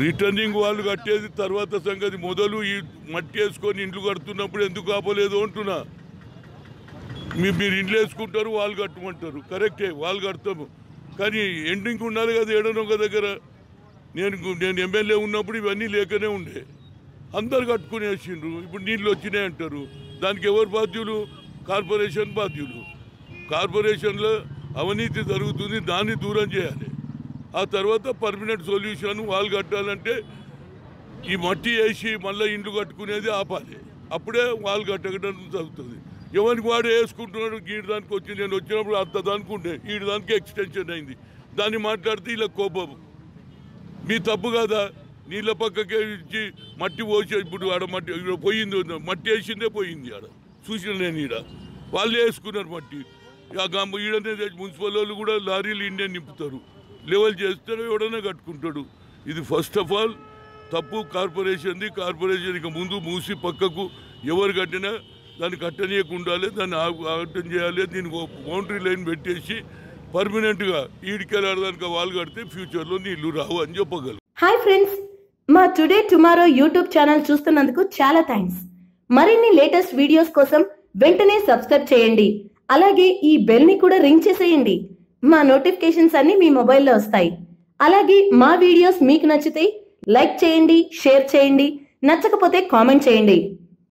Returning వాళ్ళు కట్టేది తర్వాత సంగతి. మొదలు ఈ మట్టి వేసుకొని ఇండ్లు కడుతున్నప్పుడు ఎందుకు ఆపలేదు అంటున్నా. మీరు ఇండ్లు వేసుకుంటారు, వాళ్ళు కట్టమంటారు, కరెక్టే, వాళ్ళు కడతాము. కానీ ఎండింగ్ ఉండాలి కదా ఏడనో ఒక దగ్గర. నేను ఎమ్మెల్యే ఉన్నప్పుడు ఇవన్నీ లేకనే ఉండే, అందరు కట్టుకునేసిండ్రు. ఇప్పుడు నీళ్ళు వచ్చినాయి అంటారు. దానికి ఎవరు బాధ్యులు? కార్పొరేషన్ బాధ్యులు. కార్పొరేషన్లో అవినీతి జరుగుతుంది, దాన్ని దూరం చేయాలి. ఆ తర్వాత పర్మనెంట్ సొల్యూషన్ వాళ్ళు కట్టాలంటే ఈ మట్టి వేసి మళ్ళీ ఇండ్లు కట్టుకునేది ఆపాలి. అప్పుడే వాళ్ళు కట్టడం జరుగుతుంది. ఎవరికి వాడు వేసుకుంటున్నాడు. గీడి దానికి వచ్చి నేను వచ్చినప్పుడు అంత దానికి ఉండే, ఈడి దానికి ఎక్స్టెన్షన్ అయింది. దాన్ని మాట్లాడితే ఇలా కోపం. మీ తప్పు కదా, నీళ్ళ పక్కకే ఇచ్చి మట్టి పోసి ఇప్పుడు ఆడ మట్టి పోయింది, మట్టి వేసిందే పోయింది. ఆడ చూసిన నేను ఈడ వాళ్ళే వేసుకున్నారు మట్టి. ఈడనే మున్సిపల్ వాళ్ళు కూడా లారీలు ఇండియా నింపుతారు, లెవెల్ చేస్తారు, ఎవడన్నా కట్టుకుంటాడు. ఇది ఫస్ట్ ఆఫ్ ఆల్ తప్పు కార్పొరేషన్ది. కార్పొరేషన్ ఇక ముందు మూసి పక్కకు ఎవరు కట్టినా దాన్ని కట్టనీయకుండా ఉండాలి, దాన్ని ఆగటం చేయాలి. దీనికి బౌండరీ లైన్ పెట్టేసి పర్మనెంట్గా ఈడికెళ్ళడానికి వాళ్ళు కడితే ఫ్యూచర్లో నీళ్లు రావు అని చెప్పగలరు. హాయ్ ఫ్రెండ్స్, మా టుడే టుమారో యూట్యూబ్ ఛానల్ చూస్తున్నందుకు చాలా థ్యాంక్స్. మరిన్ని లేటెస్ట్ వీడియోస్ కోసం వెంటనే సబ్స్క్రైబ్ చేయండి. అలాగే ఈ బెల్ ని కూడా రింగ్ చేసేయండి. మా నోటిఫికేషన్స్ అన్ని మీ మొబైల్లో వస్తాయి. అలాగే మా వీడియోస్ మీకు నచ్చితే లైక్ చేయండి, షేర్ చేయండి, నచ్చకపోతే కామెంట్ చేయండి.